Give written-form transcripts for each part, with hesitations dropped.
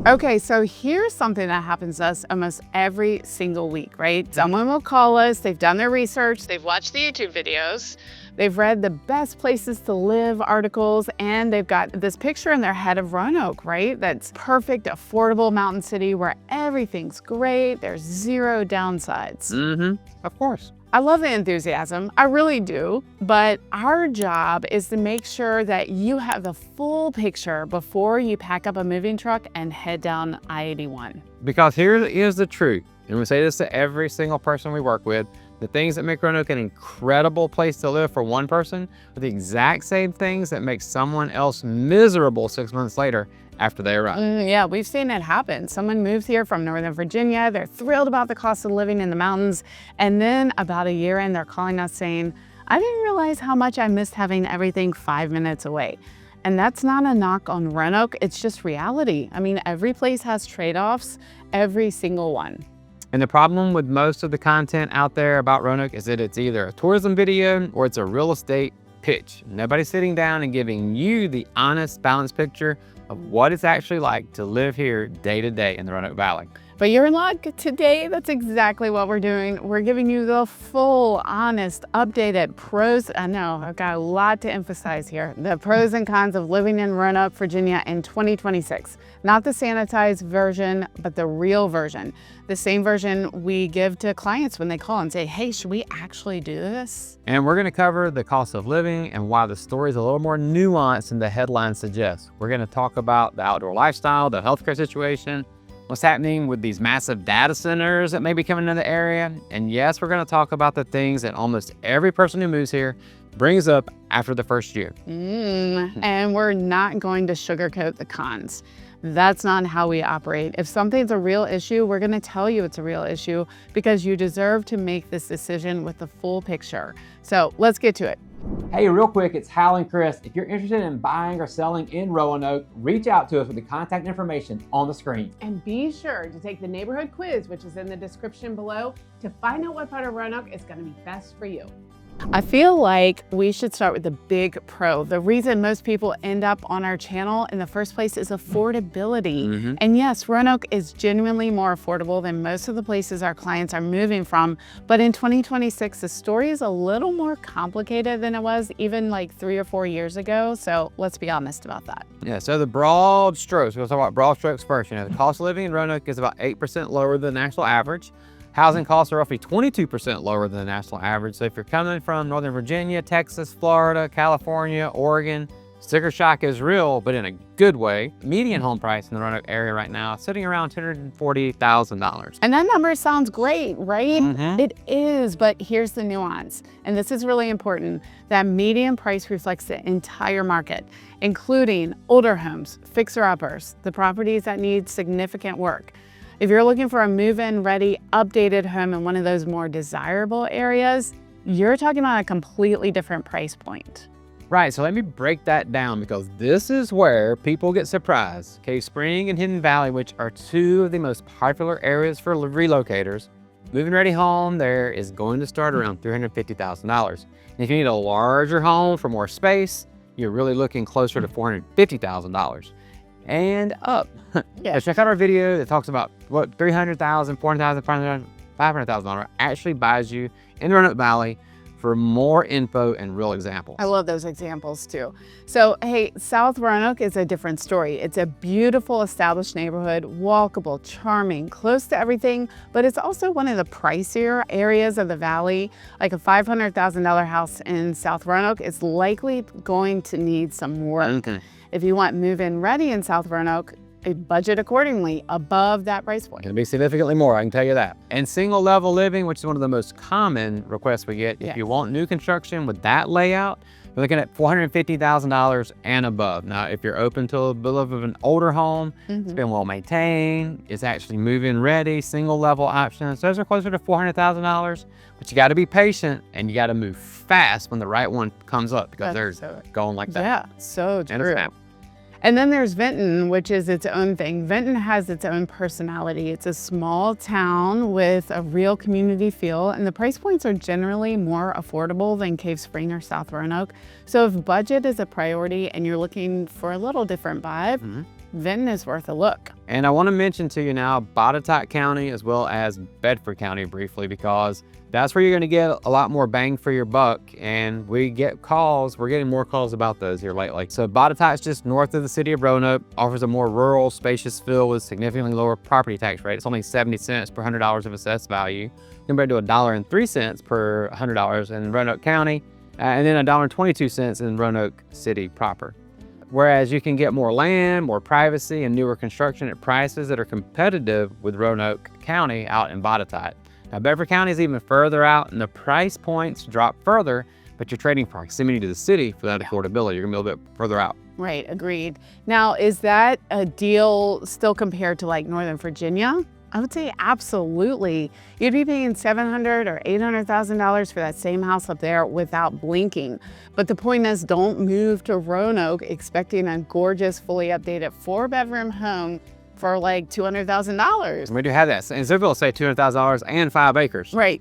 Okay, so here's something that happens to us almost every single week, right? Someone will call us, they've done their research, they've watched the YouTube videos, they've read the best places to live articles, and they've got this picture in their head of Roanoke, right? That's perfect, affordable mountain city where everything's great, there's zero downsides. Of course. I love the enthusiasm, I really do, but our job is to make sure that you have the full picture before you pack up a moving truck and head down I-81. Because here is the truth, and we say this to every single person we work with, the things that make Roanoke an incredible place to live for one person are the exact same things that make someone else miserable 6 months later after they arrive. Yeah, we've seen it happen. Someone moves here from Northern Virginia. They're thrilled about the cost of living in the mountains. And then about a year in, they're calling us saying, I didn't realize how much I missed having everything 5 minutes away. And that's not a knock on Roanoke. It's just reality. I mean, every place has trade-offs, every single one. And the problem with most of the content out there about Roanoke is that it's either a tourism video or it's a real estate pitch. Nobody's sitting down and giving you the honest, balanced picture of what it's actually like to live here day to day in the Roanoke Valley. But you're in luck. Today, that's exactly what we're doing. We're giving you the full, honest, updated pros. I know, I've got a lot to emphasize here. The pros and cons of living in Roanoke, Virginia in 2026. Not the sanitized version, but the real version. The same version we give to clients when they call and say, hey, should we actually do this? And we're gonna cover the cost of living and why the story is a little more nuanced than the headline suggests. We're gonna talk about the outdoor lifestyle, the healthcare situation, what's happening with these massive data centers that may be coming into the area. And yes, we're gonna talk about the things that almost every person who moves here brings up after the first year. And we're not going to sugarcoat the cons. That's not how we operate. If something's a real issue, we're gonna tell you it's a real issue because you deserve to make this decision with the full picture. So let's get to it. Hey, real quick, it's Hal and Chris. If you're interested in buying or selling in Roanoke, reach out to us with the contact information on the screen. And be sure to take the neighborhood quiz, which is in the description below, to find out what part of Roanoke is gonna be best for you. I feel like we should start with the big pro. The reason most people end up on our channel in the first place is affordability. And yes, Roanoke is genuinely more affordable than most of the places our clients are moving from. But in 2026, the story is a little more complicated than it was even like 3 or 4 years ago. So let's be honest about that. Yeah, so the broad strokes, we'll talk about broad strokes first. You know, the cost of living in Roanoke is about 8% lower than the national average. Housing costs are roughly 22% lower than the national average. So if you're coming from Northern Virginia, Texas, Florida, California, Oregon, sticker shock is real, but in a good way. Median home price in the Roanoke area right now is sitting around $240,000. And that number sounds great, right? It is, but here's the nuance. And this is really important. That median price reflects the entire market, including older homes, fixer-uppers, the properties that need significant work. If you're looking for a move-in ready, updated home in one of those more desirable areas, you're talking about a completely different price point. Right, so let me break that down because this is where people get surprised. Cave Spring and Hidden Valley, which are two of the most popular areas for relocators, move-in ready home there is going to start around $350,000. And if you need a larger home for more space, you're really looking closer to $450,000. And up. Yeah. Check out our video that talks about what $300,000, $400,000, $500,000 actually buys you in the Roanoke Valley for more info and real examples. I love those examples too. So, hey, South Roanoke is a different story. It's a beautiful established neighborhood, walkable, charming, close to everything, but it's also one of the pricier areas of the valley. Like a $500,000 house in South Roanoke is likely going to need some work. If you want move-in ready in South Roanoke, budget accordingly above that price point. It'll be significantly more, I can tell you that. And single level living, which is one of the most common requests we get. If you want new construction with that layout, you're looking at $450,000 and above. Now, if you're open to a bit of an older home, it's been well maintained, it's actually move-in ready, single level options, those are closer to $400,000, but you gotta be patient and you gotta move fast when the right one comes up because they're going like that. Yeah, so true. And then there's Vinton, which is its own thing. Vinton has its own personality. It's a small town with a real community feel, and the price points are generally more affordable than Cave Spring or South Roanoke. So if budget is a priority and you're looking for a little different vibe, Vinton is worth a look. And I want to mention to you now Botetourt County as well as Bedford County briefly, because that's where you're going to get a lot more bang for your buck. And we get calls, we're getting more calls about those here lately. So Botetourt is just north of the city of Roanoke, offers a more rural, spacious feel with significantly lower property tax rate. It's only 70 cents per $100 of assessed value, compared to $1.03 per $100 in Roanoke County, and then $1.22 in Roanoke City proper. Whereas you can get more land, more privacy, and newer construction at prices that are competitive with Roanoke County out in Botetourt. Now, Bedford County is even further out, and the price points drop further, but you're trading proximity to the city for that affordability. You're gonna be a little bit further out. Right, agreed. Now, is that a deal still compared to like Northern Virginia? I would say absolutely. You'd be paying $700,000 or $800,000 for that same house up there without blinking. But the point is, don't move to Roanoke expecting a gorgeous, fully updated 4-bedroom home for like $200,000. We do have that. And some people say $200,000 and 5 acres. Right.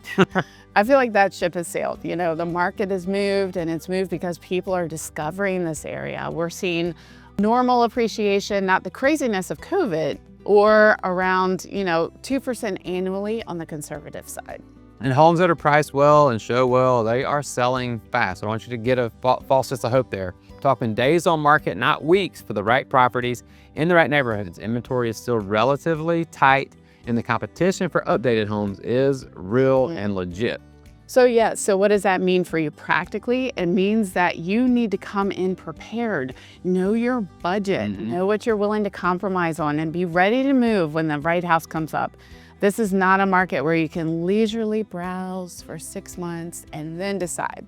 I feel like that ship has sailed. You know, the market has moved, and it's moved because people are discovering this area. We're seeing normal appreciation, not the craziness of COVID, or around, 2% annually on the conservative side. And homes that are priced well and show well, they are selling fast. I don't want you to get a false sense of hope there. We're talking days on market, not weeks, for the right properties in the right neighborhoods. Inventory is still relatively tight, and the competition for updated homes is real and legit. So what does that mean for you practically? It means that you need to come in prepared, know your budget, know what you're willing to compromise on, and be ready to move when the right house comes up. This is not a market where you can leisurely browse for 6 months and then decide.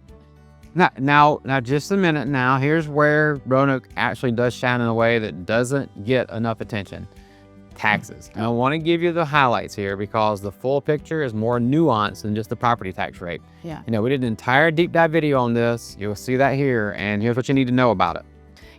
Now, just a minute now, here's where Roanoke actually does shine in a way that doesn't get enough attention. Taxes. And I want to give you the highlights here because the full picture is more nuanced than just the property tax rate. Yeah. We did an entire deep dive video on this. You'll see that here, and here's what you need to know about it.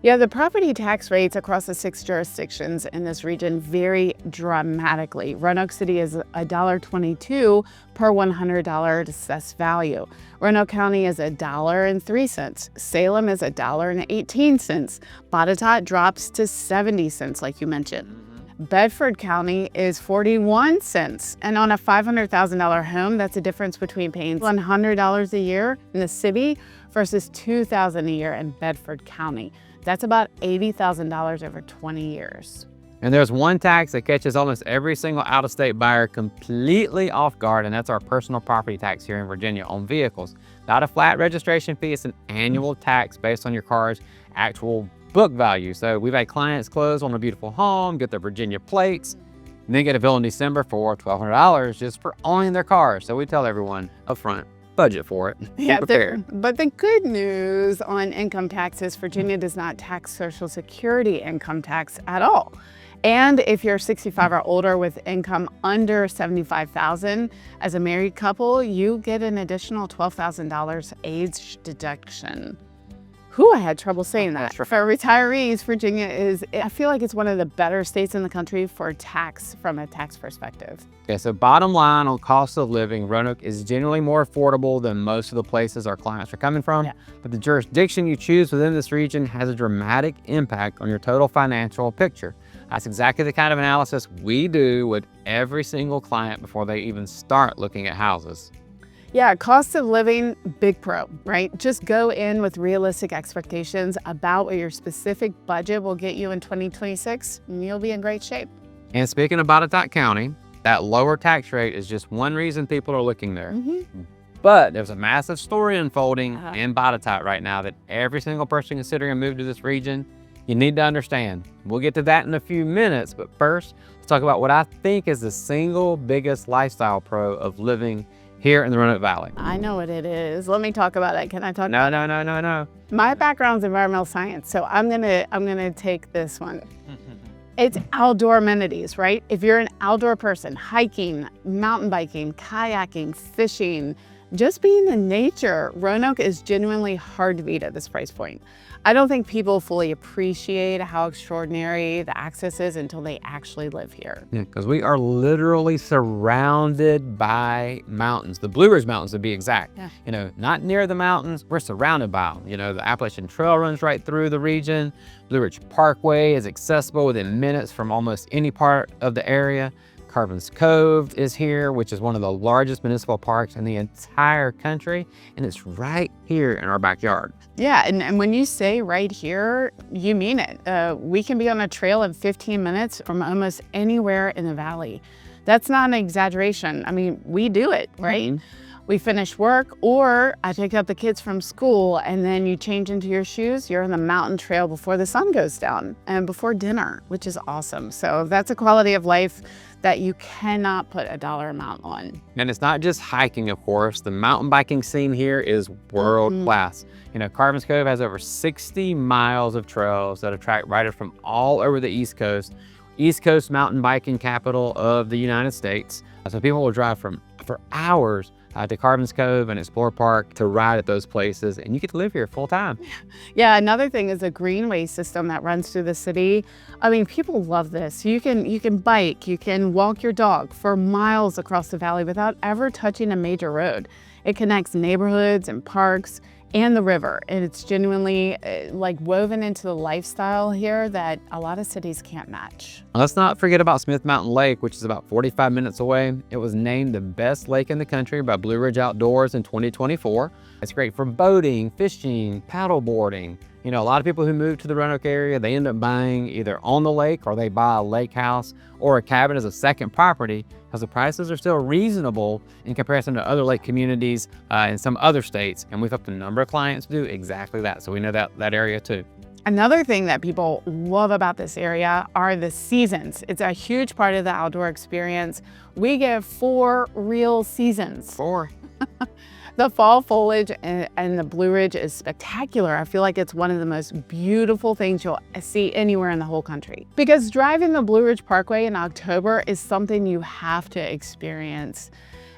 Yeah, the property tax rates across the 6 jurisdictions in this region vary dramatically. Roanoke City is $1.22 per $100 assessed value. Roanoke County is $1.03. Salem is $1.18. Botetourt drops to 70 cents, like you mentioned. Bedford County is 41 cents. And on a $500,000 home, that's a difference between paying $100 a year in the city versus $2,000 a year in Bedford County. That's about $80,000 over 20 years. And there's one tax that catches almost every single out-of-state buyer completely off guard, and that's our personal property tax here in Virginia on vehicles. Not a flat registration fee, it's an annual tax based on your car's actual book value. So we've had clients close on a beautiful home, get their Virginia plates, and then get a bill in December for $1,200 just for owning their car. So we tell everyone up front, budget for it. Yeah, but the good news on income taxes, Virginia does not tax Social Security income tax at all. And if you're 65 or older with income under $75,000 as a married couple, you get an additional $12,000 age deduction. I had trouble saying that. For retirees, Virginia is, I feel like it's one of the better states in the country for tax, from a tax perspective. Okay, so bottom line on cost of living, Roanoke is generally more affordable than most of the places our clients are coming from. Yeah. But the jurisdiction you choose within this region has a dramatic impact on your total financial picture. That's exactly the kind of analysis we do with every single client before they even start looking at houses. Yeah, cost of living, big pro, right? Just go in with realistic expectations about what your specific budget will get you in 2026, and you'll be in great shape. And speaking of Botetourt County, that lower tax rate is just one reason people are looking there. But there's a massive story unfolding in Botetourt right now that every single person considering a move to this region, you need to understand. We'll get to that in a few minutes, but first, let's talk about what I think is the single biggest lifestyle pro of living here in the Roanoke Valley. I know what it is. Let me talk about it. Can I talk? No. My background's environmental science, so I'm gonna take this one. It's outdoor amenities, right? If you're an outdoor person, hiking, mountain biking, kayaking, fishing, just being in nature, Roanoke is genuinely hard to beat at this price point. I don't think people fully appreciate how extraordinary the access is until they actually live here. Yeah, because we are literally surrounded by mountains, the Blue Ridge Mountains to be exact. Yeah. You know, not near the mountains, we're surrounded by them. You know, the Appalachian Trail runs right through the region. Blue Ridge Parkway is accessible within minutes from almost any part of the area. Carbons Cove is here, which is one of the largest municipal parks in the entire country, and it's right here in our backyard. Yeah, and when you say right here, you mean it. We can be on a trail in 15 minutes from almost anywhere in the valley. That's not an exaggeration. I mean, we do it, right? Mm-hmm. We finish work, or I pick up the kids from school, and then you change into your shoes. You're on the mountain trail before the sun goes down and before dinner, which is awesome. So that's a quality of life that you cannot put a dollar amount on. And it's not just hiking, of course. The mountain biking scene here is world class. You know, Carbons Cove has over 60 miles of trails that attract riders from all over the East Coast. East Coast mountain biking capital of the United States. So people will drive for hours to Carbons Cove and Explore Park to ride at those places, and you get to live here full time. Yeah, another thing is a greenway system that runs through the city. I mean, people love this. You can bike, you can walk your dog for miles across the valley without ever touching a major road. It connects neighborhoods and parks and the river, and it's genuinely like woven into the lifestyle here that a lot of cities can't match. Let's not forget about Smith Mountain Lake, which is about 45 minutes away. It was named the best lake in the country by Blue Ridge Outdoors in 2024. It's great for boating, fishing, paddle boarding. You know, a lot of people who move to the Roanoke area, they end up buying either on the lake, or they buy a lake house or a cabin as a second property, because the prices are still reasonable in comparison to other lake communities in some other states. And we've helped a number of clients do exactly that. So we know that area too. Another thing that people love about this area are the seasons. It's a huge part of the outdoor experience. We get 4 real seasons. 4. The fall foliage and the Blue Ridge is spectacular. I feel like it's one of the most beautiful things you'll see anywhere in the whole country. Because driving the Blue Ridge Parkway in October is something you have to experience.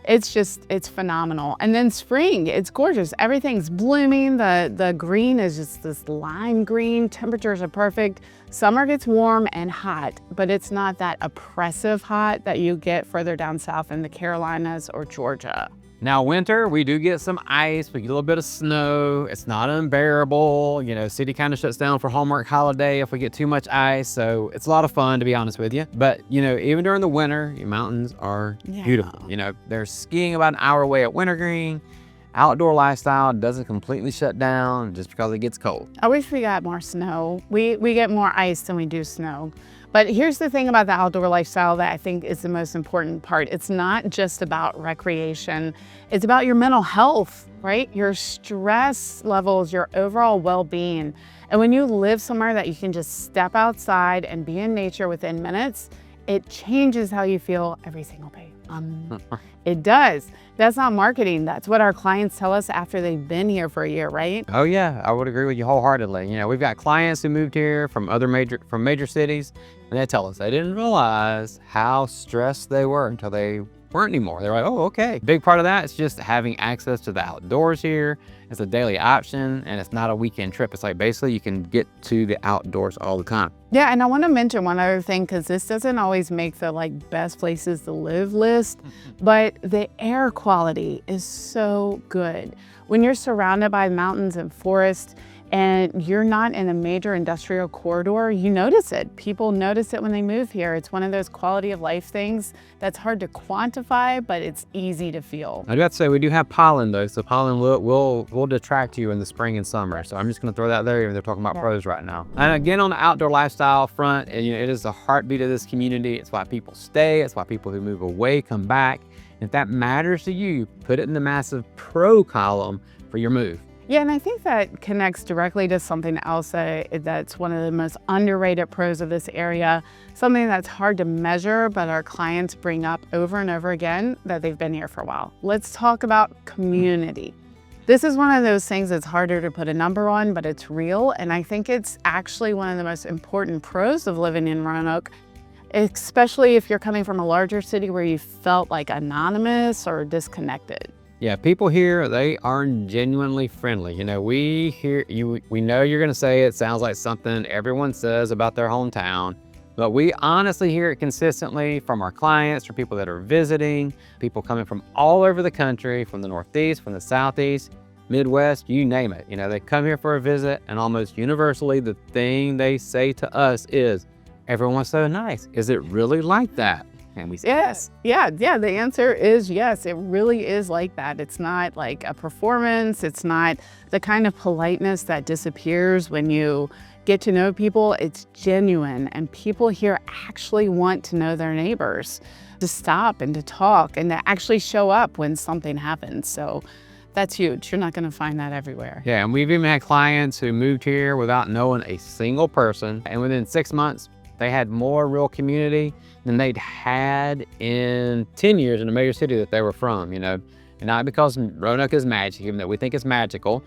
It's phenomenal. And then spring, it's gorgeous. Everything's blooming. The green is just this lime green. Temperatures are perfect. Summer gets warm and hot, but it's not that oppressive hot that you get further down south in the Carolinas or Georgia. Now, winter, we do get some ice, we get a little bit of snow. It's not unbearable. You know, city kind of shuts down for Hallmark holiday if we get too much ice. So it's a lot of fun, to be honest with you. But, you know, even during the winter, your mountains are beautiful. You know, there's skiing about an hour away at Wintergreen. Outdoor lifestyle doesn't completely shut down just because it gets cold. I wish we got more snow. We get more ice than we do snow. But here's the thing about the outdoor lifestyle that I think is the most important part. It's not just about recreation. It's about your mental health, right? Your stress levels, your overall well-being. And when you live somewhere that you can just step outside and be in nature within minutes, it changes how you feel every single day. It does. That's not marketing. That's what our clients tell us after they've been here for a year, right? Oh yeah, I would agree with you wholeheartedly. You know, we've got clients who moved here from major cities, and they tell us they didn't realize how stressed they were until they weren't anymore. They're like, oh, okay. Big part of that is just having access to the outdoors here. It's a daily option, and it's not a weekend trip. It's like basically you can get to the outdoors all the time. Yeah, and I want to mention one other thing, because this doesn't always make the best places to live list, but the air quality is so good. When you're surrounded by mountains and forests, and you're not in a major industrial corridor, you notice it. People notice it when they move here. It's one of those quality of life things that's hard to quantify, but it's easy to feel. I do have to say, we do have pollen though, so pollen will detract you in the spring and summer. So I'm just gonna throw that there, even they're talking about pros right now. And again, on the outdoor lifestyle front, you know, it is the heartbeat of this community. It's why people stay. It's why people who move away come back. And if that matters to you, put it in the massive pro column for your move. Yeah, and I think that connects directly to something else that's one of the most underrated pros of this area, something that's hard to measure, but our clients bring up over and over again that they've been here for a while. Let's talk about community. This is one of those things that's harder to put a number on, but it's real, and I think it's actually one of the most important pros of living in Roanoke, especially if you're coming from a larger city where you felt like anonymous or disconnected. Yeah, people here, they are genuinely friendly. We know you're going to say it sounds like something everyone says about their hometown, but we honestly hear it consistently from our clients, from people that are visiting, people coming from all over the country, from the Northeast, from the Southeast, Midwest, you name it. They come here for a visit, and almost universally, the thing they say to us is, everyone's so nice. Is it really like that? And we say, Yes. Yeah. The answer is yes. It really is like that. It's not like a performance. It's not the kind of politeness that disappears when you get to know people. It's genuine. And people here actually want to know their neighbors, to stop and to talk and to actually show up when something happens. So that's huge. You're not going to find that everywhere. Yeah. And we've even had clients who moved here without knowing a single person. And within 6 months, they had more real community than they'd had in 10 years in a major city that they were from, And not because Roanoke is magic, even though we think it's magical,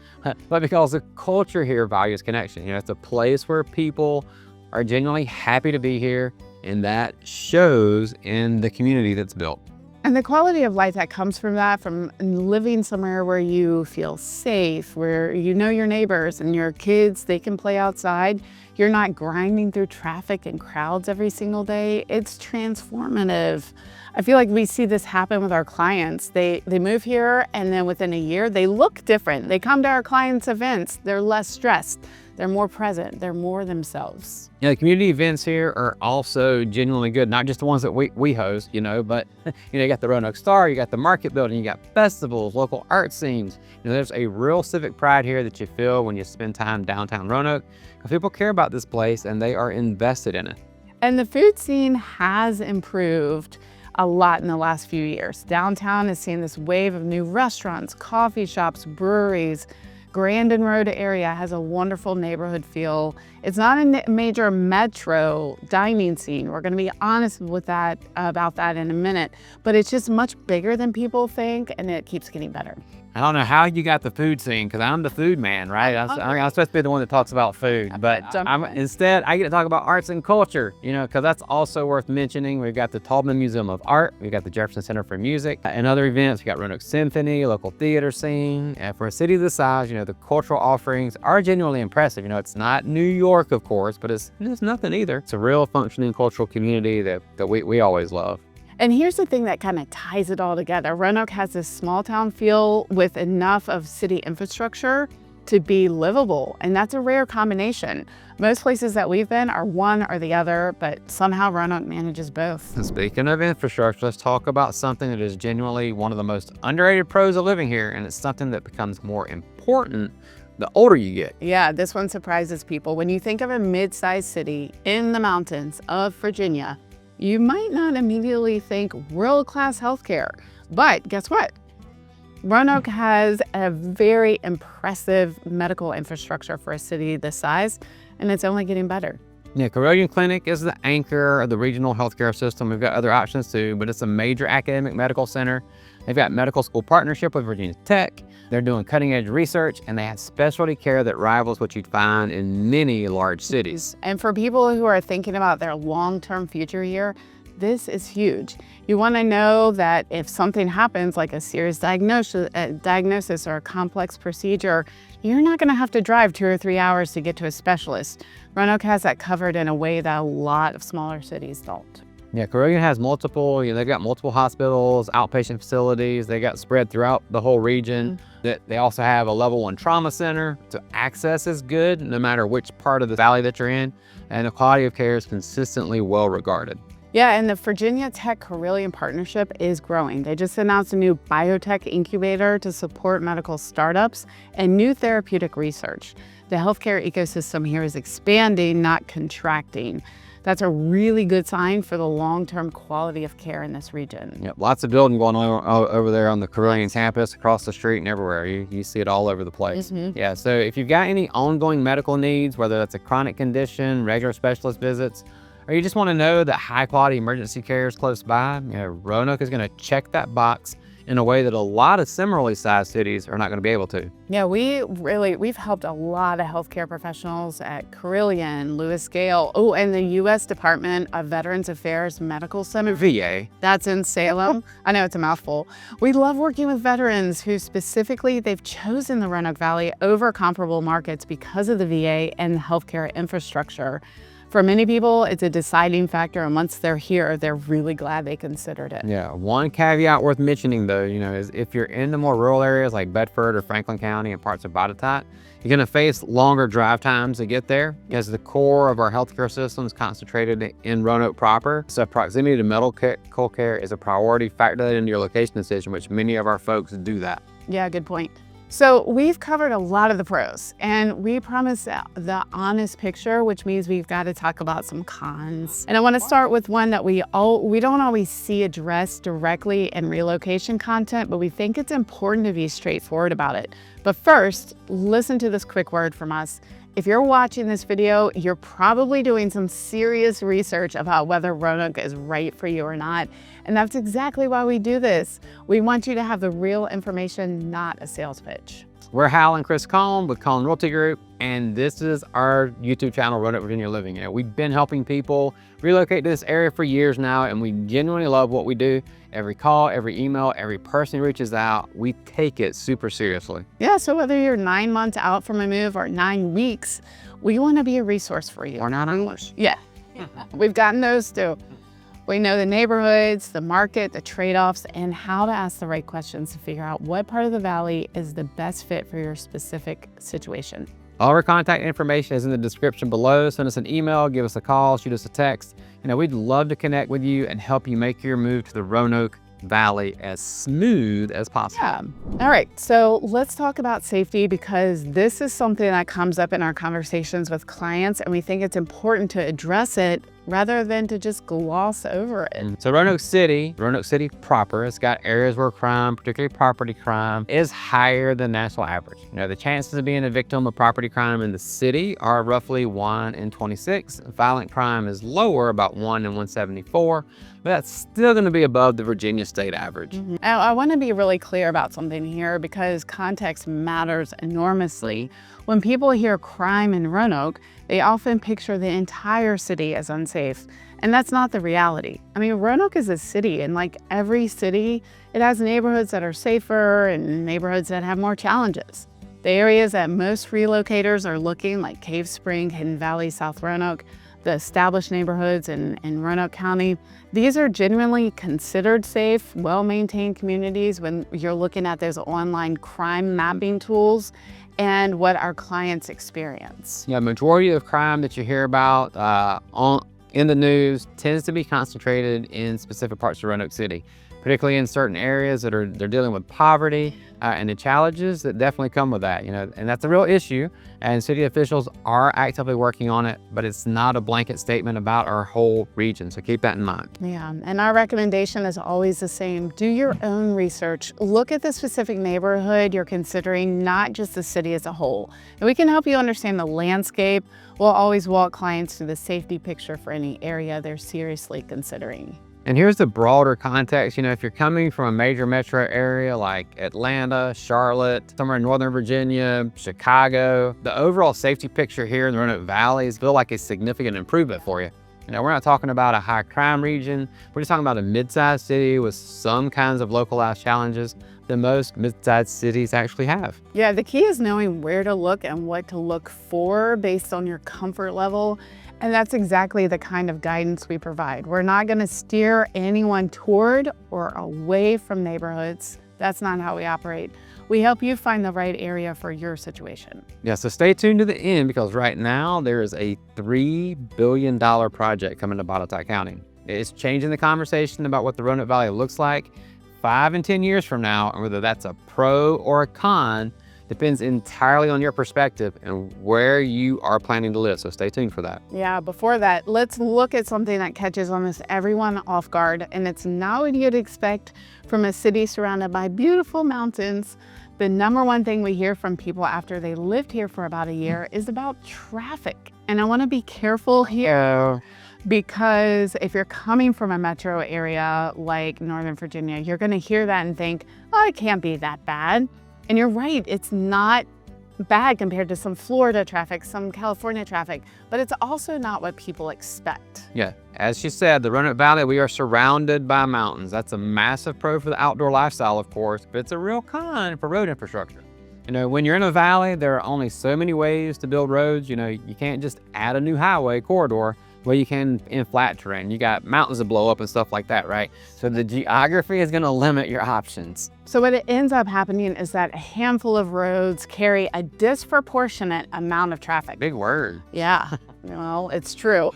but because the culture here values connection. It's a place where people are genuinely happy to be here, and that shows in the community that's built. And the quality of life that comes from that, from living somewhere where you feel safe, where you know your neighbors and your kids, they can play outside. You're not grinding through traffic and crowds every single day. It's transformative. I feel like we see this happen with our clients. They move here, and then within a year, they look different. They come to our clients' events. They're less stressed. They're more present. They're more themselves. The community events here are also genuinely good, not just the ones that we host, but you got the Roanoke Star, you got the market building, you got festivals, local art scenes. There's a real civic pride here that you feel when you spend time downtown Roanoke, because people care about this place and they are invested in it. And the food scene has improved a lot in the last few years. Downtown has seen this wave of new restaurants, coffee shops, breweries. Grandin Road area has a wonderful neighborhood feel. It's not a major metro dining scene. We're going to be honest with that about that in a minute, but it's just much bigger than people think, and it keeps getting better. I don't know how you got the food scene, because I'm the food man, right? I'm supposed to be the one that talks about food, but instead I get to talk about arts and culture, because that's also worth mentioning. We've got the Taubman Museum of Art, we've got the Jefferson Center for Music, and other events. We've got Roanoke Symphony, local theater scene. And for a city this size, the cultural offerings are genuinely impressive. It's not New York, of course, but it's nothing either. It's a real functioning cultural community that we always love. And here's the thing that kind of ties it all together. Roanoke has this small town feel with enough of city infrastructure to be livable. And that's a rare combination. Most places that we've been are one or the other, but somehow Roanoke manages both. And speaking of infrastructure, let's talk about something that is genuinely one of the most underrated pros of living here. And it's something that becomes more important the older you get. Yeah, this one surprises people. When you think of a mid-sized city in the mountains of Virginia, you might not immediately think world-class healthcare, but guess what? Roanoke has a very impressive medical infrastructure for a city this size, and it's only getting better. Yeah, Carolian Clinic is the anchor of the regional healthcare system. We've got other options too, but it's a major academic medical center. They've got medical school partnership with Virginia Tech. They're doing cutting edge research, and they have specialty care that rivals what you'd find in many large cities. And for people who are thinking about their long-term future here, this is huge. You want to know that if something happens, like a serious diagnosis or a complex procedure, you're not going to have to drive 2 or 3 hours to get to a specialist. Roanoke has that covered in a way that a lot of smaller cities don't. Yeah, Carolian has multiple, they've got multiple hospitals, outpatient facilities, they got spread throughout the whole region. They also have a level 1 trauma center, so access is good no matter which part of the valley that you're in, and the quality of care is consistently well regarded. Yeah, and the Virginia Tech Carolian partnership is growing. They just announced a new biotech incubator to support medical startups and new therapeutic research. The healthcare ecosystem here is expanding, not contracting. That's a really good sign for the long-term quality of care in this region. Yep, lots of building going on over there on the Carolian campus, across the street and everywhere. You see it all over the place. Yeah, so if you've got any ongoing medical needs, whether that's a chronic condition, regular specialist visits, or you just want to know that high-quality emergency care is close by, Roanoke is going to check that box in a way that a lot of similarly sized cities are not going to be able to. Yeah, we've helped a lot of healthcare professionals at Carilion, Lewis Gale, and the U.S. Department of Veterans Affairs Medical Center, VA. That's in Salem. I know it's a mouthful. We love working with veterans who specifically they've chosen the Roanoke Valley over comparable markets because of the VA and the healthcare infrastructure. For many people, it's a deciding factor, and once they're here, they're really glad they considered it. Yeah, one caveat worth mentioning though, is if you're in the more rural areas like Bedford or Franklin County and parts of Botetourt, you're gonna face longer drive times to get there because the core of our healthcare system is concentrated in Roanoke proper. So proximity to medical care is a priority. Factor that into your location decision, which many of our folks do that. Yeah, good point. So we've covered a lot of the pros, and we promise the honest picture, which means we've got to talk about some cons. And I want to start with one that we don't always see addressed directly in relocation content, but we think it's important to be straightforward about it. But first, listen to this quick word from us. If you're watching this video, you're probably doing some serious research about whether Roanoke is right for you or not. And that's exactly why we do this. We want you to have the real information, not a sales pitch. We're Hal and Chris Cohn with Cohn Realty Group, and this is our YouTube channel, Roanoke, Virginia Living. We've been helping people relocate to this area for years now, and we genuinely love what we do. Every call, every email, every person who reaches out, we take it super seriously. Yeah, so whether you're 9 months out from a move or 9 weeks, we want to be a resource for you. We're not English. Yeah, we've gotten those too. We know the neighborhoods, the market, the trade-offs, and how to ask the right questions to figure out what part of the valley is the best fit for your specific situation. All our contact information is in the description below. Send us an email, give us a call, shoot us a text. We'd love to connect with you and help you make your move to the Roanoke Valley as smooth as possible. Yeah. All right, so let's talk about safety, because this is something that comes up in our conversations with clients, and we think it's important to address it rather than to just gloss over it. So Roanoke City proper, it's got areas where crime, particularly property crime, is higher than national average. The chances of being a victim of property crime in the city are roughly 1 in 26. Violent crime is lower, about 1 in 174, but that's still gonna be above the Virginia state average. Mm-hmm. I wanna be really clear about something here, because context matters enormously. When people hear crime in Roanoke, they often picture the entire city as unsafe, and that's not the reality. Roanoke is a city, and like every city, it has neighborhoods that are safer and neighborhoods that have more challenges. The areas that most relocators are looking, like Cave Spring, Hidden Valley, South Roanoke, the established neighborhoods in Roanoke County, these are genuinely considered safe, well-maintained communities when you're looking at those online crime mapping tools and what our clients experience. Yeah, majority of crime that you hear about in the news tends to be concentrated in specific parts of Roanoke City, particularly in certain areas they're dealing with poverty and the challenges that definitely come with that, and that's a real issue, and city officials are actively working on it, but it's not a blanket statement about our whole region, so keep that in mind. Yeah, and our recommendation is always the same. Do your own research. Look at the specific neighborhood you're considering, not just the city as a whole. And we can help you understand the landscape. We'll always walk clients through the safety picture for any area they're seriously considering. And here's the broader context. If you're coming from a major metro area like Atlanta, Charlotte, somewhere in Northern Virginia, Chicago, the overall safety picture here in the Roanoke Valley is feel like a significant improvement for you. We're not talking about a high crime region. We're just talking about a mid-sized city with some kinds of localized challenges that most mid-sized cities actually have. Yeah, the key is knowing where to look and what to look for based on your comfort level. And that's exactly the kind of guidance we provide. We're not going to steer anyone toward or away from neighborhoods. That's not how we operate. We help you find the right area for your situation. Yeah, so stay tuned to the end, because right now there is a $3 billion project coming to Botetourt County. It's changing the conversation about what the Roanoke Valley looks like 5 and 10 years from now, and whether that's a pro or a con depends entirely on your perspective and where you are planning to live. So stay tuned for that. Yeah, before that, let's look at something that catches almost everyone off guard, and it's not what you'd expect from a city surrounded by beautiful mountains. The number one thing we hear from people after they lived here for about a year is about traffic. And I want to be careful here. Because if you're coming from a metro area like Northern Virginia, you're going to hear that and think, oh, it can't be that bad. And you're right, it's not bad compared to some Florida traffic, some California traffic, but it's also not what people expect. Yeah, as she said, the Roanoke Valley, we are surrounded by mountains. That's a massive pro for the outdoor lifestyle, of course, but it's a real con for road infrastructure. You know, when you're in a valley, there are only so many ways to build roads. You know, you can't just add a new highway corridor where you can in flat terrain. You got mountains that blow up and stuff like that, right? So the geography is gonna limit your options. So what it ends up happening is that a handful of roads carry a disproportionate amount of traffic. Big word. Yeah, well, it's true.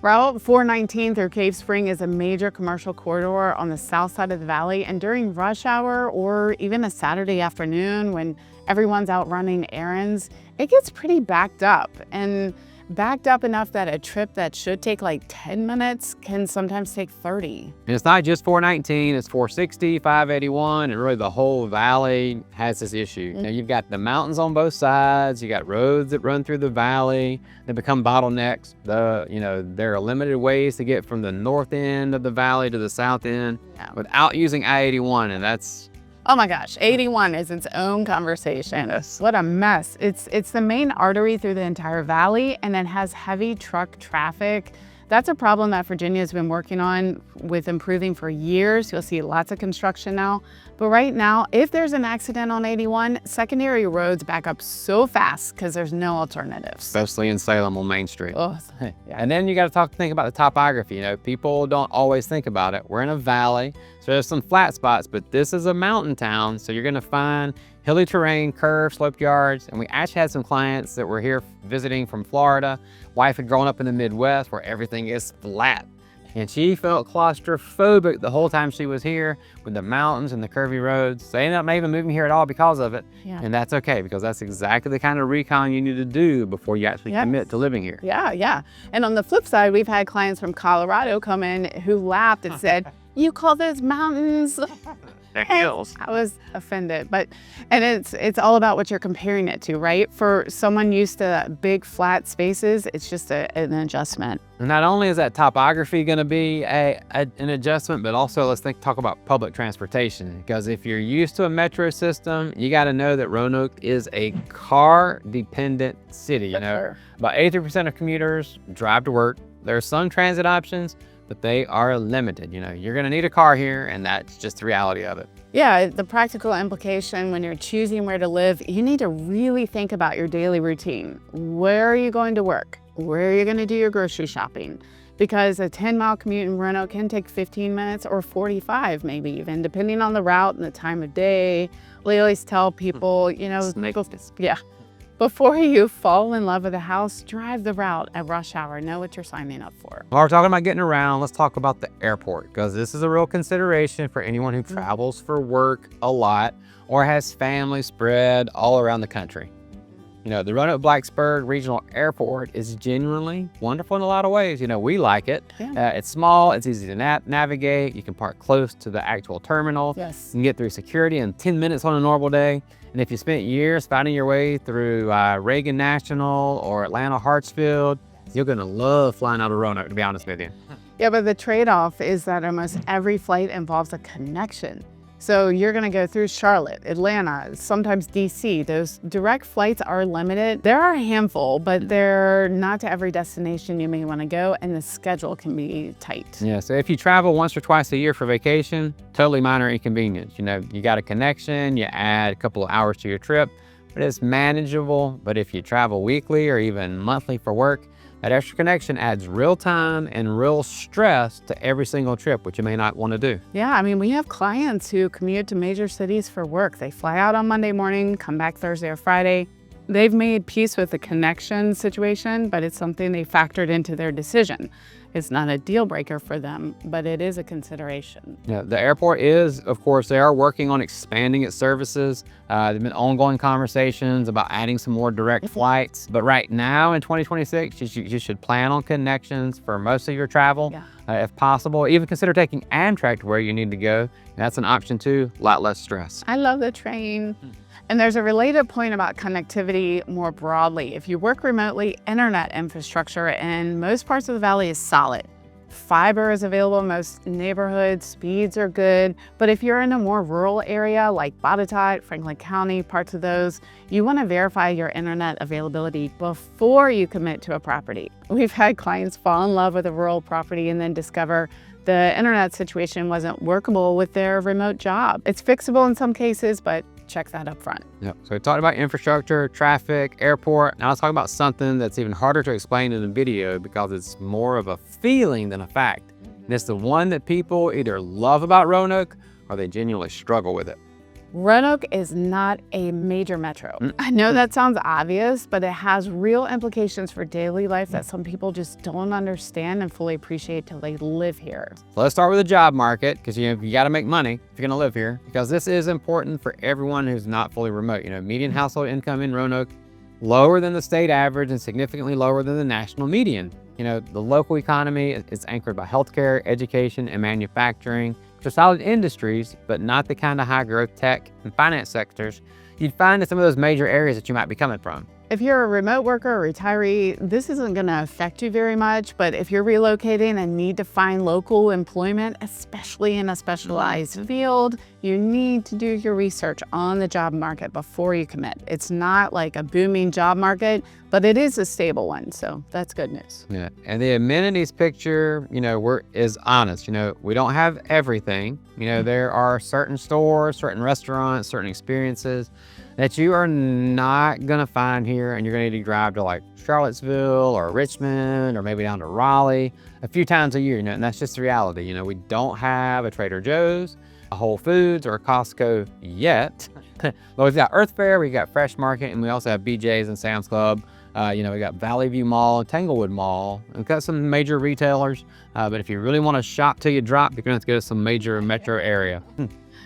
Route 419 through Cave Spring is a major commercial corridor on the south side of the valley, and during rush hour or even a Saturday afternoon when everyone's out running errands, it gets pretty backed up, and backed up enough that a trip that should take like 10 minutes can sometimes take 30. And it's not just 419, it's 460, 581, and really the whole valley has this issue. Now you've got the mountains on both sides, you got roads that run through the valley, they become bottlenecks. There are limited ways to get from the north end of the valley to the south end without using I-81, and that's, oh my gosh, 81 is its own conversation. Yes. What a mess. It's the main artery through the entire valley, and it has heavy truck traffic. That's a problem that Virginia's been working on with improving for years. You'll see lots of construction now. But right now, if there's an accident on 81, secondary roads back up so fast because there's no alternatives. especially in Salem on Main Street. Oh, And then you got to think about the topography. You know, people don't always think about it. We're in a valley, so there's some flat spots, but this is a mountain town, so you're going to find hilly terrain, curved, sloped yards. And we actually had some clients that were here visiting from Florida. Wife had grown up in the Midwest where everything is flat. And she felt claustrophobic the whole time she was here with the mountains and the curvy roads. They ended up not even moving here at all because of it. Yeah. And that's okay, because that's exactly the kind of recon you need to do before you actually commit to living here. Yeah. And on the flip side, we've had clients from Colorado come in who laughed and said, you call those mountains? They're hills. I was offended, and it's all about what you're comparing it to, right? For someone used to big flat spaces, it's just an adjustment. And not only is that topography going to be an adjustment, but also let's talk about public transportation. Because if you're used to a metro system, you got to know that Roanoke is a car-dependent city. You know, about 83% of commuters drive to work. There are some transit options, but they are limited. You know, you're going to need a car here, and that's just the reality of it. Yeah, the practical implication when you're choosing where to live, you need to really think about your daily routine. Where are you going to work? Where are you going to do your grocery shopping? Because a 10-mile commute in Roanoke can take 15 minutes or 45 maybe even, depending on the route and the time of day. We always tell people, before you fall in love with a house, drive the route at rush hour. Know what you're signing up for. While we're talking about getting around, let's talk about the airport, because this is a real consideration for anyone who travels for work a lot or has family spread all around the country. You know, the Roanoke-Blacksburg Regional Airport is genuinely wonderful in a lot of ways. You know, we like it. Yeah. It's small, it's easy to navigate. You can park close to the actual terminal. Yes. You can get through security in 10 minutes on a normal day. And if you spent years finding your way through Reagan National or Atlanta Hartsfield, you're gonna love flying out of Roanoke, to be honest with you. Yeah, but the trade-off is that almost every flight involves a connection. So you're gonna go through Charlotte, Atlanta, sometimes DC. Those direct flights are limited. There are a handful, but they're not to every destination you may wanna go, and the schedule can be tight. Yeah, so if you travel once or twice a year for vacation, totally minor inconvenience. You know, you got a connection, you add a couple of hours to your trip, but it's manageable. But if you travel weekly or even monthly for work, that extra connection adds real time and real stress to every single trip, which you may not want to do. Yeah, I mean, we have clients who commute to major cities for work. They fly out on Monday morning, come back Thursday or Friday. They've made peace with the connection situation, but it's something they factored into their decision. It's not a deal breaker for them, but it is a consideration. Yeah, the airport is, of course, they are working on expanding its services. There've been ongoing conversations about adding some more direct flights. But right now in 2026, you should plan on connections for most of your travel. Yeah. if possible. Even consider taking Amtrak to where you need to go. That's an option too, a lot less stress. I love the train. And there's a related point about connectivity more broadly. If you work remotely, internet infrastructure in most parts of the valley is solid. Fiber is available in most neighborhoods, speeds are good, but if you're in a more rural area like Botetourt, Franklin County, parts of those, you want to verify your internet availability before you commit to a property. We've had clients fall in love with a rural property and then discover the internet situation wasn't workable with their remote job. It's fixable in some cases, but check that up front. Yep. So we talked about infrastructure, traffic, airport. Now let's talk about something that's even harder to explain in a video because it's more of a feeling than a fact. And it's the one that people either love about Roanoke or they genuinely struggle with it. Roanoke is not a major metro. I know that sounds obvious, but it has real implications for daily life that some people just don't understand and fully appreciate till they live here. So let's start with the job market because you got to make money if you're going to live here, because this is important for everyone who's not fully remote. Median household income in Roanoke lower than the state average and significantly lower than the national median. The local economy is anchored by healthcare, education, and manufacturing, which are solid industries, but not the kind of high growth tech and finance sectors you'd find in some of those major areas that you might be coming from. If you're a remote worker or retiree, this isn't going to affect you very much, but if you're relocating and need to find local employment, especially in a specialized field, you need to do your research on the job market before you commit. It's not like a booming job market, but it is a stable one, so that's good news. Yeah, and the amenities picture, is honest. We don't have everything. There are certain stores, certain restaurants, certain experiences that you are not gonna find here, and you're gonna need to drive to like Charlottesville or Richmond or maybe down to Raleigh a few times a year, and that's just the reality. We don't have a Trader Joe's, a Whole Foods, or a Costco yet. But we've got Earth Fair, we got Fresh Market, and we also have BJ's and Sam's Club. We got Valley View Mall, Tanglewood Mall, and we've got some major retailers. But if you really want to shop till you drop, you're gonna have to go to some major metro area.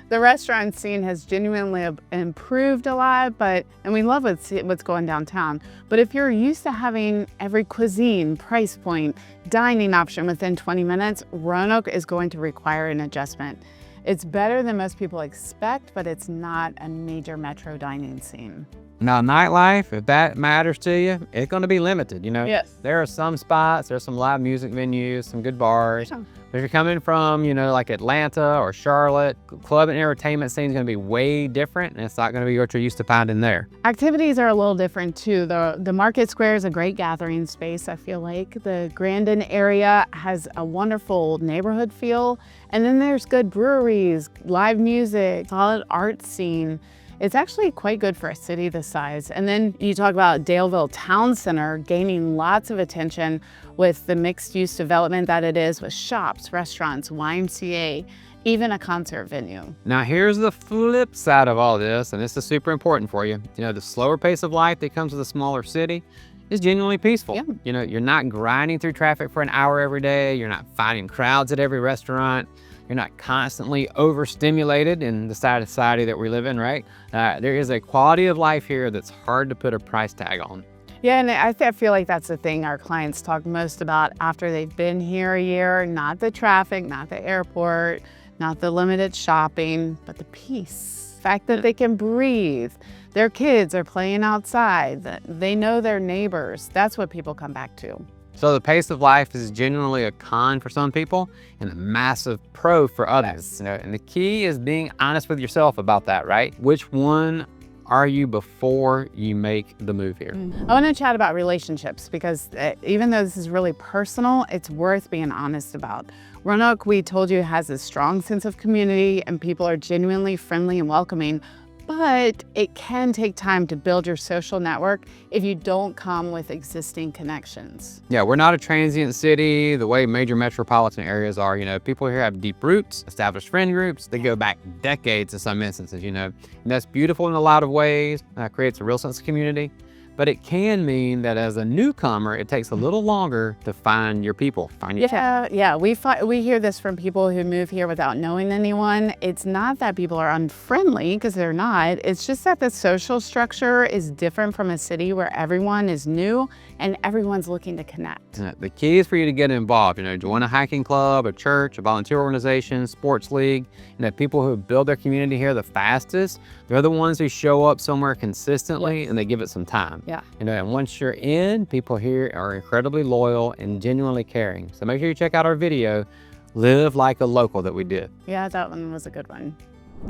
The restaurant scene has genuinely improved a lot, and we love what's going downtown. But if you're used to having every cuisine, price point, dining option within 20 minutes, Roanoke is going to require an adjustment. It's better than most people expect, but it's not a major metro dining scene. Now, nightlife, if that matters to you, it's going to be limited. Yes. There are some spots, there's some live music venues, some good bars. Yeah. If you're coming from, like Atlanta or Charlotte, club and entertainment scene is going to be way different, and it's not going to be what you're used to finding there. Activities are a little different too. The Market Square is a great gathering space, I feel like. The Grandin area has a wonderful neighborhood feel. And then there's good breweries, live music, solid art scene. It's actually quite good for a city this size. And then you talk about Daleville Town Center gaining lots of attention with the mixed use development that it is, with shops, restaurants, YMCA, even a concert venue. Now here's the flip side of all this, and this is super important for you. The slower pace of life that comes with a smaller city is genuinely peaceful. Yeah. You're not grinding through traffic for an hour every day. You're not finding crowds at every restaurant. You're not constantly overstimulated in the society that we live in, right? There is a quality of life here that's hard to put a price tag on. Yeah, and I feel like that's the thing our clients talk most about after they've been here a year, not the traffic, not the airport, not the limited shopping, but the peace. The fact that they can breathe, their kids are playing outside, that they know their neighbors. That's what people come back to. So the pace of life is genuinely a con for some people and a massive pro for others. And the key is being honest with yourself about that, right? Which one are you before you make the move here? I want to chat about relationships because even though this is really personal, it's worth being honest about. Roanoke, we told you, has a strong sense of community and people are genuinely friendly and welcoming, but it can take time to build your social network if you don't come with existing connections. Yeah, we're not a transient city the way major metropolitan areas are. People here have deep roots, established friend groups. They go back decades in some instances, and that's beautiful in a lot of ways. Creates a real sense of community. but it can mean that as a newcomer, it takes a little longer to find your people, find your Yeah. We hear this from people who move here without knowing anyone. It's not that people are unfriendly, because they're not. It's just that the social structure is different from a city where everyone is new and everyone's looking to connect. The key is for you to get involved, join a hiking club, a church, a volunteer organization, sports league. People who build their community here the fastest, they're the ones who show up somewhere consistently and they give it some time. Yeah. And once you're in, people here are incredibly loyal and genuinely caring. So make sure you check out our video, Live Like a Local, that we did. Yeah, that one was a good one.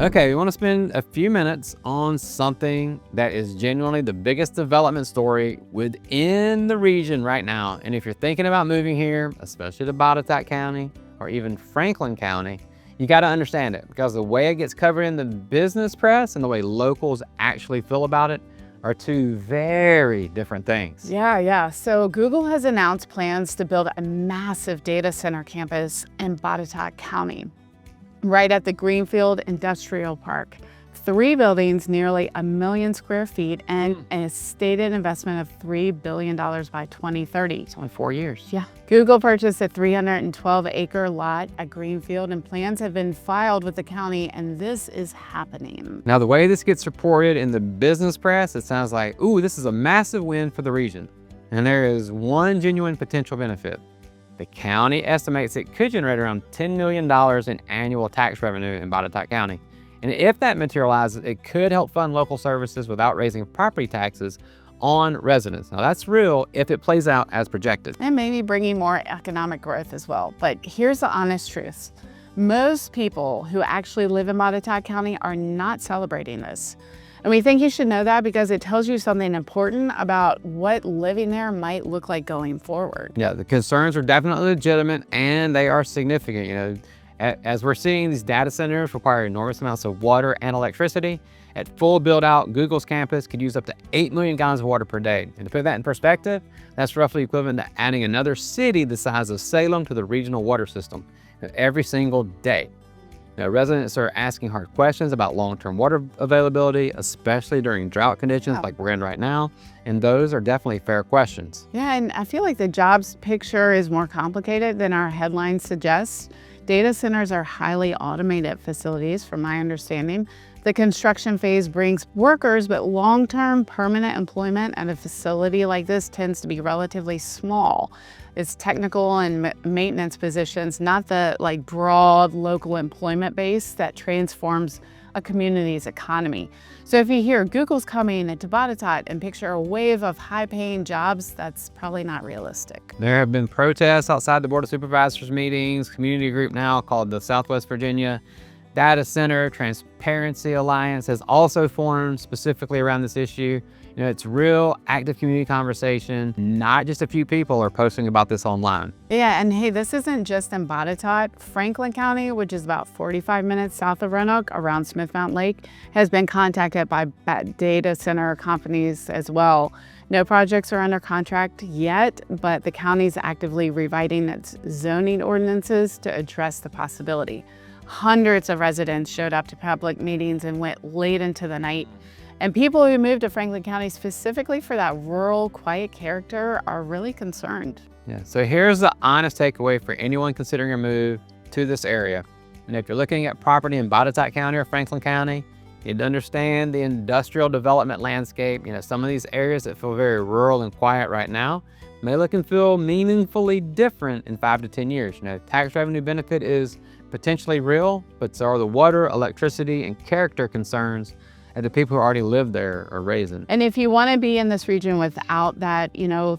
Okay, we want to spend a few minutes on something that is genuinely the biggest development story within the region right now. And if you're thinking about moving here, especially to Botetourt County or even Franklin County, you got to understand it, because the way it gets covered in the business press and the way locals actually feel about it are two very different things. Yeah. So Google has announced plans to build a massive data center campus in Botetourt County, right at the Greenfield Industrial Park. 3 buildings, nearly 1 million square feet, and a stated investment of $3 billion by 2030. It's only 4 years. Yeah. Google purchased a 312-acre lot at Greenfield, and plans have been filed with the county, and this is happening. Now, the way this gets reported in the business press, it sounds like, ooh, this is a massive win for the region. And there is one genuine potential benefit. The county estimates it could generate around $10 million in annual tax revenue in Botetourt County. And if that materializes, it could help fund local services without raising property taxes on residents. Now, that's real if it plays out as projected. And maybe bringing more economic growth as well. But here's the honest truth. Most people who actually live in Botetourt County are not celebrating this. And we think you should know that because it tells you something important about what living there might look like going forward. Yeah, the concerns are definitely legitimate and they are significant. As we're seeing, these data centers require enormous amounts of water and electricity. At full build out, Google's campus could use up to 8 million gallons of water per day. And to put that in perspective, that's roughly equivalent to adding another city the size of Salem to the regional water system every single day. Now, residents are asking hard questions about long-term water availability, especially during drought conditions like we're in right now. And those are definitely fair questions. Yeah, and I feel like the jobs picture is more complicated than our headlines suggest. Data centers are highly automated facilities, from my understanding. The construction phase brings workers, but long-term permanent employment at a facility like this tends to be relatively small. It's technical and maintenance positions, not the broad local employment base that transforms a community's economy. So if you hear Google's coming into Botetourt and picture a wave of high-paying jobs, that's probably not realistic. There have been protests outside the Board of Supervisors meetings, community group now called the Southwest Virginia Data Center Transparency Alliance has also formed specifically around this issue. It's real active community conversation. Not just a few people are posting about this online. Yeah, and hey, this isn't just in Botetourt. Franklin County, which is about 45 minutes south of Roanoke, around Smith Mountain Lake, has been contacted by data center companies as well. No projects are under contract yet, but the county's actively rewriting its zoning ordinances to address the possibility. Hundreds of residents showed up to public meetings and went late into the night. And people who moved to Franklin County specifically for that rural, quiet character are really concerned. Yeah, so here's the honest takeaway for anyone considering a move to this area. And if you're looking at property in Botetourt County or Franklin County, you'd understand the industrial development landscape. Some of these areas that feel very rural and quiet right now may look and feel meaningfully different in 5 to 10 years. Tax revenue benefit is potentially real, but so are the water, electricity, and character concerns that the people who already live there are raising. And if you want to be in this region without that,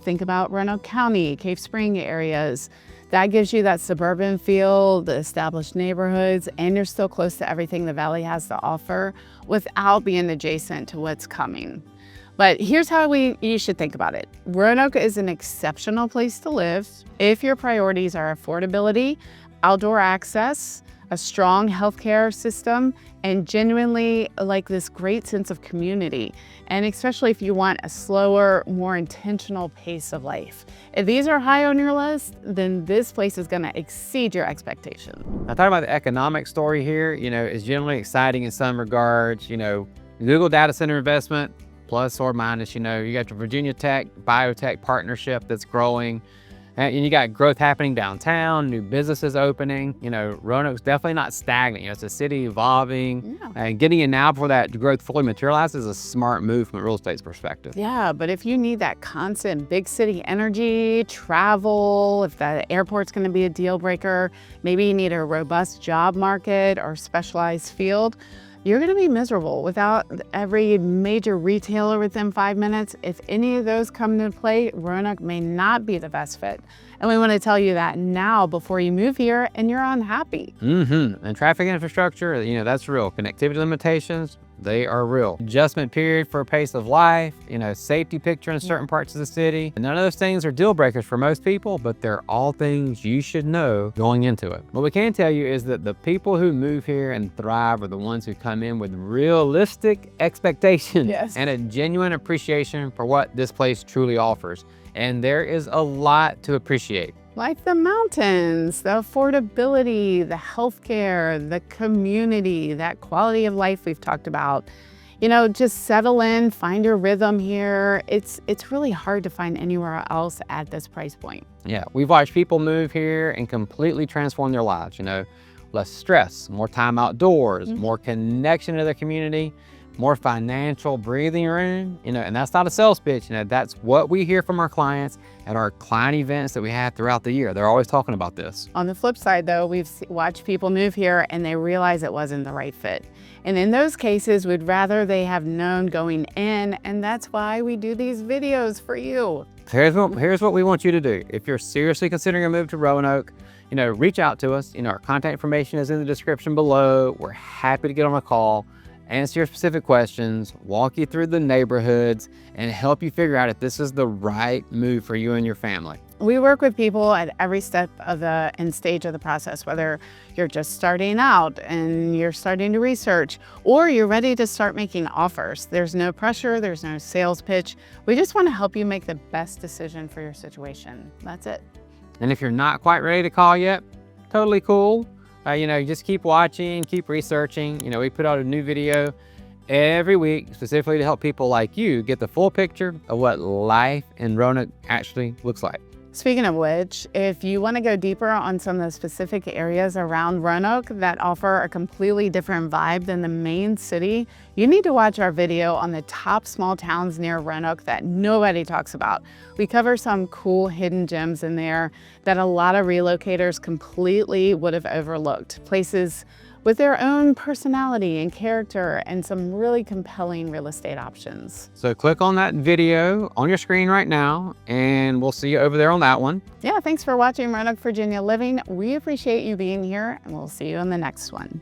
think about Roanoke County, Cave Spring areas. That gives you that suburban feel, the established neighborhoods, and you're still close to everything the Valley has to offer without being adjacent to what's coming. But here's how you should think about it. Roanoke is an exceptional place to live if your priorities are affordability, outdoor access, a strong healthcare system, and genuinely this great sense of community. And especially if you want a slower, more intentional pace of life. If these are high on your list, then this place is gonna exceed your expectations. Now, talking about the economic story here, is generally exciting in some regards. Google data center investment plus or minus. You know, you got your Virginia Tech biotech partnership that's growing. And you got growth happening downtown, new businesses opening. You know, Roanoke's definitely not stagnant. You know, it's a city evolving. Yeah. And getting in now before that growth fully materializes is a smart move from a real estate's perspective. Yeah, but if you need that constant big city energy, travel, if the airport's going to be a deal breaker, maybe you need a robust job market or specialized field, you're going to be miserable without every major retailer within 5 minutes. If any of those come into play, Roanoke may not be the best fit. And we want to tell you that now before you move here and you're unhappy. And traffic infrastructure, you know, that's real. Connectivity limitations, they are real. Adjustment period for pace of life, you know, safety picture in certain parts of the city. And none of those things are deal breakers for most people, but they're all things you should know going into it. What we can tell you is that the people who move here and thrive are the ones who come in with realistic expectations and a genuine appreciation for what this place truly offers. And there is a lot to appreciate. Like the mountains, the affordability, the healthcare, the community, that quality of life we've talked about. You know, just settle in, find your rhythm here. It's really hard to find anywhere else at this price point. Yeah, we've watched people move here and completely transform their lives. You know, less stress, more time outdoors, more connection to their community, more financial breathing room, you know, and that's not a sales pitch. You know, that's what we hear from our clients at our client events that we have throughout the year. They're always talking about this. On the flip side, though, we've watched people move here and they realize it wasn't the right fit. And in those cases, we'd rather they have known going in, and that's why we do these videos for you. Here's what we want you to do. If you're seriously considering a move to Roanoke, you know, reach out to us. You know, our contact information is in the description below. We're happy to get on a call, answer your specific questions, walk you through the neighborhoods, and help you figure out if this is the right move for you and your family. We work with people at every step of the and stage of the process, whether you're just starting out and you're starting to research, or you're ready to start making offers. There's no pressure, there's no sales pitch. We just want to help you make the best decision for your situation. That's it. And if you're not quite ready to call yet, totally cool. You know, just keep watching, keep researching. You know, we put out a new video every week specifically to help people like you get the full picture of what life in Roanoke actually looks like. Speaking of which, if you want to go deeper on some of the specific areas around Roanoke that offer a completely different vibe than the main city, you need to watch our video on the top small towns near Roanoke that nobody talks about. We cover some cool hidden gems in there that a lot of relocators completely would have overlooked. Places with their own personality and character and some really compelling real estate options. So click on that video on your screen right now, and we'll see you over there on that one. Yeah, thanks for watching Roanoke, Virginia Living. We appreciate you being here, and we'll see you in the next one.